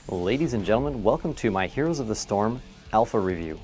Ladies and gentlemen, welcome to my Heroes of the Storm Alpha review.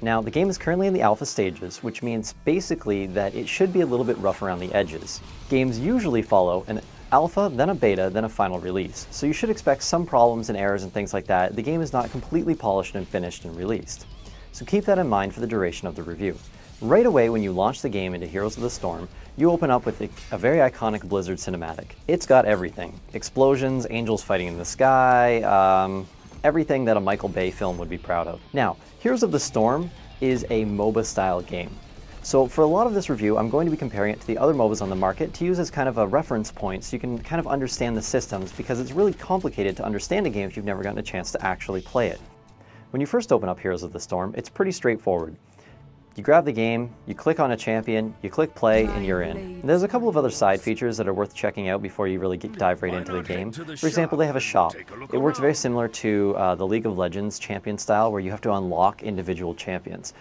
Now, the game is currently in the alpha stages, which means basically that it should be a little bit rough around the edges. Games usually follow an alpha, then a beta, then a final release, so you should expect some problems and errors and things like that. The game is not completely polished and finished and released. So keep that in mind for the duration of the review. Right away when you launch the game into Heroes of the Storm, you open up with a very iconic Blizzard cinematic. It's got everything. Explosions, angels fighting in the sky, everything that a Michael Bay film would be proud of. Now, Heroes of the Storm is a MOBA style game. So for a lot of this review, I'm going to be comparing it to the other MOBAs on the market to use as kind of a reference point so you can kind of understand the systems, because it's really complicated to understand a game if you've never gotten a chance to actually play it. When you first open up Heroes of the Storm, it's pretty straightforward. You grab the game, you click on a champion, you click play, and you're in. And there's a couple of other side features that are worth checking out before you really dive right into the game. For example, they have a shop. It works very similar to the League of Legends champion style, where you have to unlock individual champions.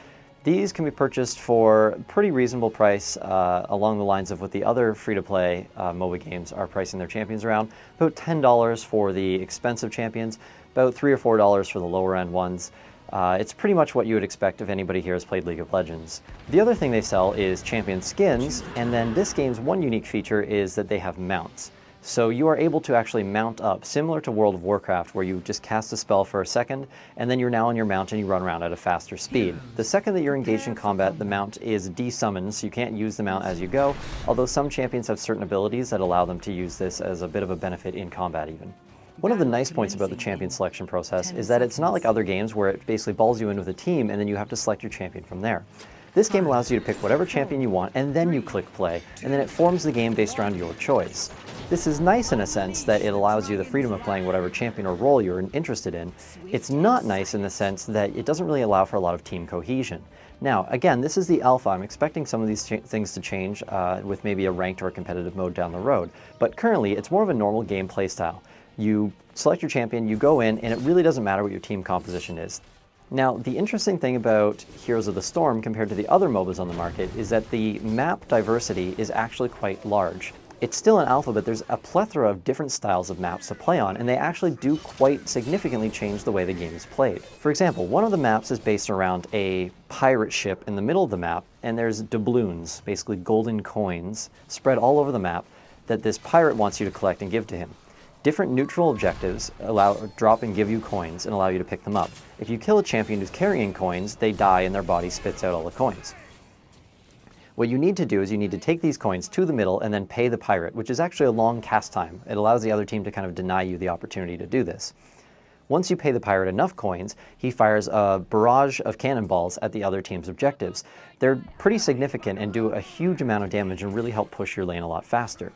These can be purchased for a pretty reasonable price, along the lines of what the other free-to-play MOBA games are pricing their champions around. About $10 for the expensive champions, about $3 or $4 for the lower-end ones. It's pretty much what you would expect if anybody here has played League of Legends. The other thing they sell is champion skins, and then this game's one unique feature is that they have mounts. So you are able to actually mount up, similar to World of Warcraft, where you just cast a spell for a second, and then you're now on your mount and you run around at a faster speed. The second that you're engaged in combat, the mount is desummoned, so you can't use the mount as you go, although some champions have certain abilities that allow them to use this as a bit of a benefit in combat even. One of the nice points about the champion selection process is that it's not like other games where it basically balls you in with a team and then you have to select your champion from there. This game allows you to pick whatever champion you want and then you click play, and then it forms the game based around your choice. This is nice in a sense that it allows you the freedom of playing whatever champion or role you're interested in. It's not nice in the sense that it doesn't really allow for a lot of team cohesion. Now, again, this is the alpha. I'm expecting some of these things to change with maybe a ranked or competitive mode down the road, but currently it's more of a normal gameplay style. You select your champion, you go in, and it really doesn't matter what your team composition is. Now, the interesting thing about Heroes of the Storm compared to the other MOBAs on the market is that the map diversity is actually quite large. It's still an alpha, but there's a plethora of different styles of maps to play on, and they actually do quite significantly change the way the game is played. For example, one of the maps is based around a pirate ship in the middle of the map, and there's doubloons, basically golden coins, spread all over the map that this pirate wants you to collect and give to him. Different neutral objectives drop and give you coins and allow you to pick them up. If you kill a champion who's carrying coins, they die and their body spits out all the coins. What you need to do is you need to take these coins to the middle and then pay the pirate, which is actually a long cast time. It allows the other team to kind of deny you the opportunity to do this. Once you pay the pirate enough coins, he fires a barrage of cannonballs at the other team's objectives. They're pretty significant and do a huge amount of damage and really help push your lane a lot faster.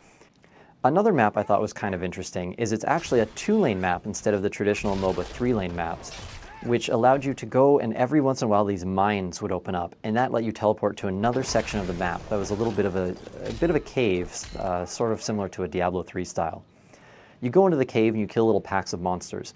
Another map I thought was kind of interesting is it's actually a 2-lane map instead of the traditional MOBA 3-lane maps, which allowed you to go, and every once in a while these mines would open up, and that let you teleport to another section of the map that was a little bit of a cave, sort of similar to a Diablo 3 style. You go into the cave and you kill little packs of monsters.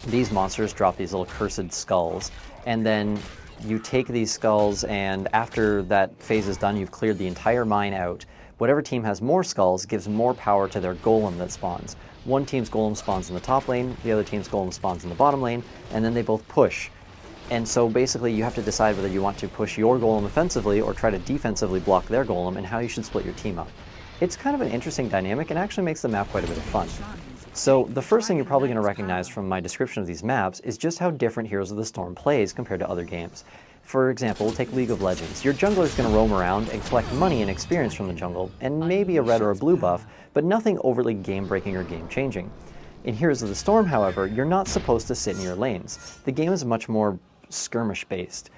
These monsters drop these little cursed skulls, and then you take these skulls, and after that phase is done, you've cleared the entire mine out. Whatever team has more skulls gives more power to their golem that spawns. One team's golem spawns in the top lane, the other team's golem spawns in the bottom lane, and then they both push. And so basically you have to decide whether you want to push your golem offensively or try to defensively block their golem, and how you should split your team up. It's kind of an interesting dynamic and actually makes the map quite a bit of fun. So the first thing you're probably going to recognize from my description of these maps is just how different Heroes of the Storm plays compared to other games. For example, we'll take League of Legends. Your jungler is going to roam around and collect money and experience from the jungle, and maybe a red or a blue buff, but nothing overly game-breaking or game-changing. In Heroes of the Storm, however, you're not supposed to sit in your lanes. The game is much more skirmish-based.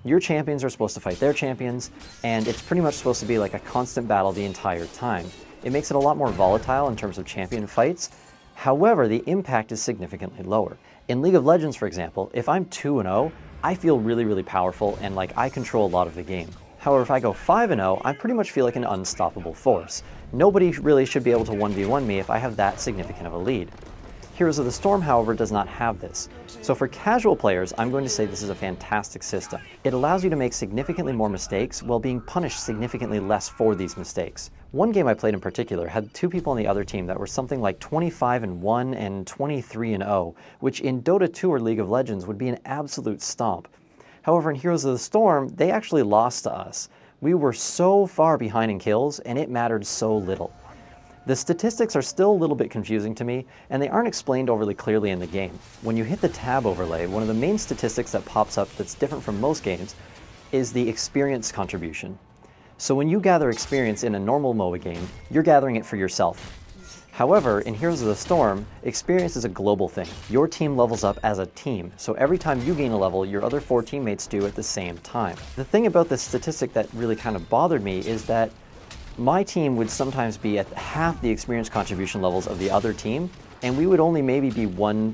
Your champions are supposed to fight their champions, and it's pretty much supposed to be like a constant battle the entire time. It makes it a lot more volatile in terms of champion fights. However, the impact is significantly lower. In League of Legends, for example, if I'm 2-0, I feel really, really powerful and like I control a lot of the game. However, if I go 5-0, I pretty much feel like an unstoppable force. Nobody really should be able to 1v1 me if I have that significant of a lead. Heroes of the Storm, however, does not have this. So for casual players, I'm going to say this is a fantastic system. It allows you to make significantly more mistakes while being punished significantly less for these mistakes. One game I played in particular had two people on the other team that were something like 25-1 and 23-0, which in Dota 2 or League of Legends would be an absolute stomp. However, in Heroes of the Storm, they actually lost to us. We were so far behind in kills, and it mattered so little. The statistics are still a little bit confusing to me, and they aren't explained overly clearly in the game. When you hit the tab overlay, one of the main statistics that pops up that's different from most games is the experience contribution. So when you gather experience in a normal MOBA game, you're gathering it for yourself. However, in Heroes of the Storm, experience is a global thing. Your team levels up as a team, so every time you gain a level, your other 4 teammates do at the same time. The thing about this statistic that really kind of bothered me is that my team would sometimes be at half the experience contribution levels of the other team, and we would only maybe be 1-2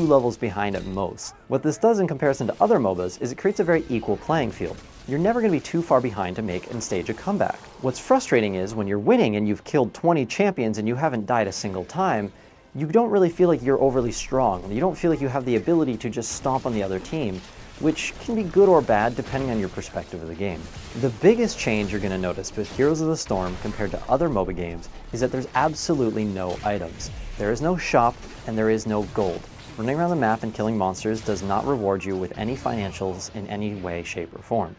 levels behind at most. What this does in comparison to other MOBAs is it creates a very equal playing field. You're never going to be too far behind to make and stage a comeback. What's frustrating is when you're winning and you've killed 20 champions and you haven't died a single time, you don't really feel like you're overly strong. You don't feel like you have the ability to just stomp on the other team, which can be good or bad depending on your perspective of the game. The biggest change you're going to notice with Heroes of the Storm compared to other MOBA games is that there's absolutely no items. There is no shop and there is no gold. Running around the map and killing monsters does not reward you with any financials in any way, shape, or form.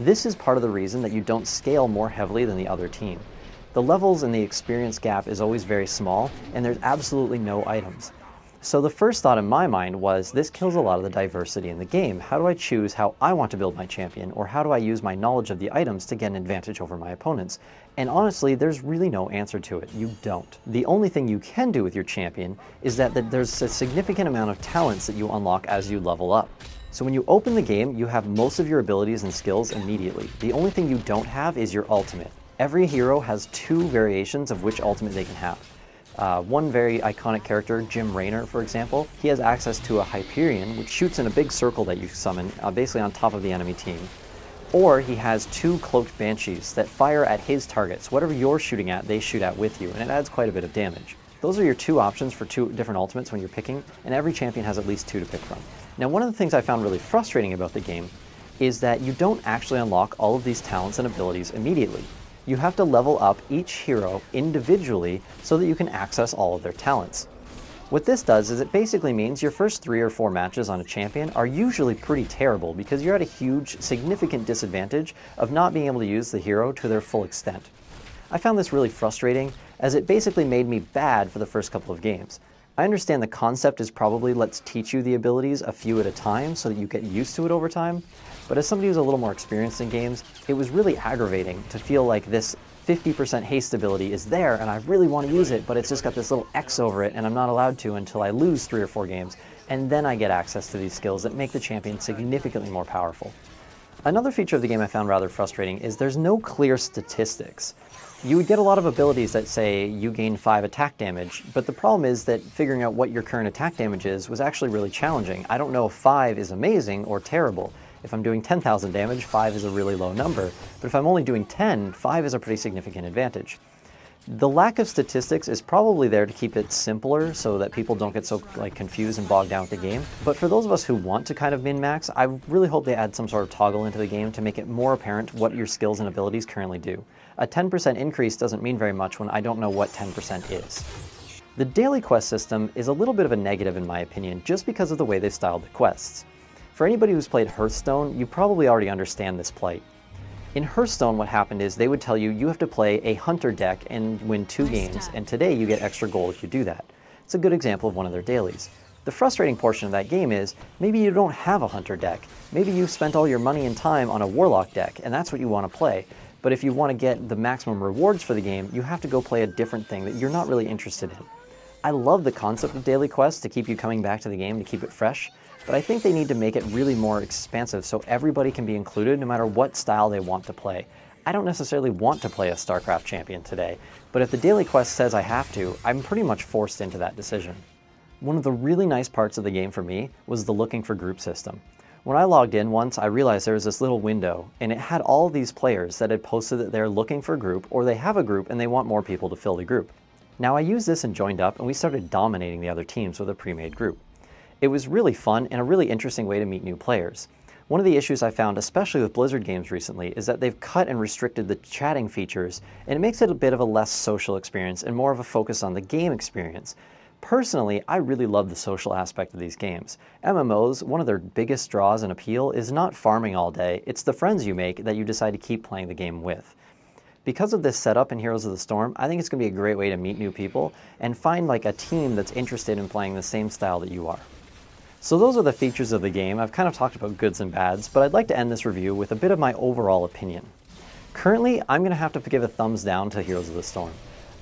This is part of the reason that you don't scale more heavily than the other team. The levels and the experience gap is always very small, and there's absolutely no items. So the first thought in my mind was, this kills a lot of the diversity in the game. How do I choose how I want to build my champion, or how do I use my knowledge of the items to get an advantage over my opponents? And honestly, there's really no answer to it. You don't. The only thing you can do with your champion is that there's a significant amount of talents that you unlock as you level up. So when you open the game, you have most of your abilities and skills immediately. The only thing you don't have is your ultimate. Every hero has 2 variations of which ultimate they can have. One very iconic character, Jim Raynor, for example, he has access to a Hyperion, which shoots in a big circle that you summon, basically on top of the enemy team. Or he has 2 cloaked Banshees that fire at his targets. Whatever you're shooting at, they shoot at with you, and it adds quite a bit of damage. Those are your 2 options for 2 different ultimates when you're picking, and every champion has at least 2 to pick from. Now, one of the things I found really frustrating about the game is that you don't actually unlock all of these talents and abilities immediately. You have to level up each hero individually so that you can access all of their talents. What this does is it basically means your first 3 or 4 matches on a champion are usually pretty terrible because you're at a huge, significant disadvantage of not being able to use the hero to their full extent. I found this really frustrating as it basically made me bad for the first couple of games. I understand the concept is probably let's teach you the abilities a few at a time so that you get used to it over time, but as somebody who's a little more experienced in games, it was really aggravating to feel like this 50% haste ability is there and I really want to use it, but it's just got this little X over it and I'm not allowed to until I lose 3 or 4 games, and then I get access to these skills that make the champion significantly more powerful. Another feature of the game I found rather frustrating is there's no clear statistics. You would get a lot of abilities that say you gain 5 attack damage, but the problem is that figuring out what your current attack damage is was actually really challenging. I don't know if 5 is amazing or terrible. If I'm doing 10,000 damage, 5 is a really low number, but if I'm only doing 10, 5 is a pretty significant advantage. The lack of statistics is probably there to keep it simpler so that people don't get so confused and bogged down with the game. But for those of us who want to kind of min-max, I really hope they add some sort of toggle into the game to make it more apparent what your skills and abilities currently do. A 10% increase doesn't mean very much when I don't know what 10% is. The daily quest system is a little bit of a negative in my opinion, just because of the way they styled the quests. For anybody who's played Hearthstone, you probably already understand this plight. In Hearthstone, what happened is they would tell you you have to play a hunter deck and win 2 games, and today you get extra gold if you do that. It's a good example of one of their dailies. The frustrating portion of that game is maybe you don't have a hunter deck. Maybe you've spent all your money and time on a warlock deck, and that's what you want to play. But if you want to get the maximum rewards for the game, you have to go play a different thing that you're not really interested in. I love the concept of daily quests to keep you coming back to the game, to keep it fresh, but I think they need to make it really more expansive so everybody can be included no matter what style they want to play. I don't necessarily want to play a StarCraft champion today, but if the daily quest says I have to, I'm pretty much forced into that decision. One of the really nice parts of the game for me was the looking for group system. When I logged in once, I realized there was this little window, and it had all these players that had posted that they're looking for a group, or they have a group and they want more people to fill the group. Now I used this and joined up, and we started dominating the other teams with a pre-made group. It was really fun and a really interesting way to meet new players. One of the issues I found, especially with Blizzard games recently, is that they've cut and restricted the chatting features, and it makes it a bit of a less social experience and more of a focus on the game experience. Personally, I really love the social aspect of these games. MMOs, one of their biggest draws and appeal is not farming all day, it's the friends you make that you decide to keep playing the game with. Because of this setup in Heroes of the Storm, I think it's going to be a great way to meet new people and find like a team that's interested in playing the same style that you are. So those are the features of the game. I've kind of talked about goods and bads, but I'd like to end this review with a bit of my overall opinion. Currently, I'm going to have to give a thumbs down to Heroes of the Storm.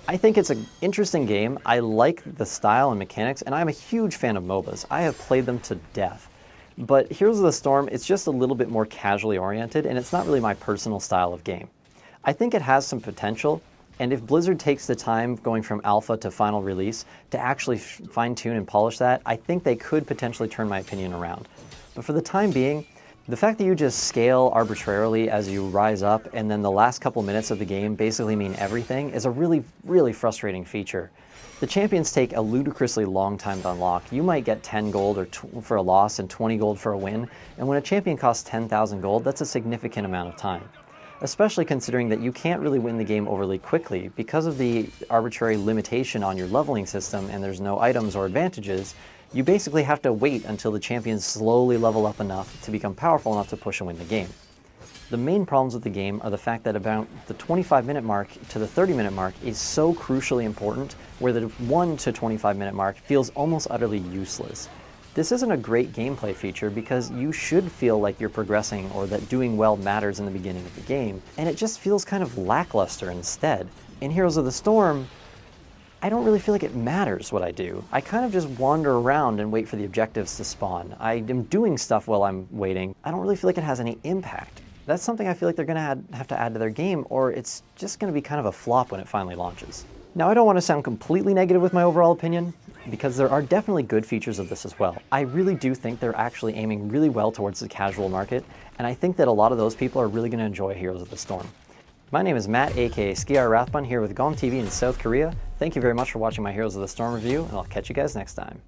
I think it's an interesting game. I like the style and mechanics, and I'm a huge fan of MOBAs. I have played them to death. But Heroes of the Storm, it's just a little bit more casually oriented, and it's not really my personal style of game. I think it has some potential, and if Blizzard takes the time going from alpha to final release to actually fine-tune and polish that, I think they could potentially turn my opinion around. But for the time being, the fact that you just scale arbitrarily as you rise up and then the last couple minutes of the game basically mean everything is a really, really frustrating feature. The champions take a ludicrously long time to unlock. You might get 10 gold for a loss and 20 gold for a win, and when a champion costs 10,000 gold, that's a significant amount of time. Especially considering that you can't really win the game overly quickly. Because of the arbitrary limitation on your leveling system and there's no items or advantages, you basically have to wait until the champions slowly level up enough to become powerful enough to push and win the game. The main problems with the game are the fact that about the 25-minute mark to the 30-minute mark is so crucially important, where the 1 to 25-minute mark feels almost utterly useless. This isn't a great gameplay feature because you should feel like you're progressing or that doing well matters in the beginning of the game, and it just feels kind of lackluster instead. In Heroes of the Storm, I don't really feel like it matters what I do. I kind of just wander around and wait for the objectives to spawn. I am doing stuff while I'm waiting. I don't really feel like it has any impact. That's something I feel like they're going to have to add to their game, or it's just going to be kind of a flop when it finally launches. Now, I don't want to sound completely negative with my overall opinion, because there are definitely good features of this as well. I really do think they're actually aiming really well towards the casual market, and I think that a lot of those people are really going to enjoy Heroes of the Storm. My name is Matt, aka Sciar Rathbun, here with GOMTV in South Korea. Thank you very much for watching my Heroes of the Storm review, and I'll catch you guys next time.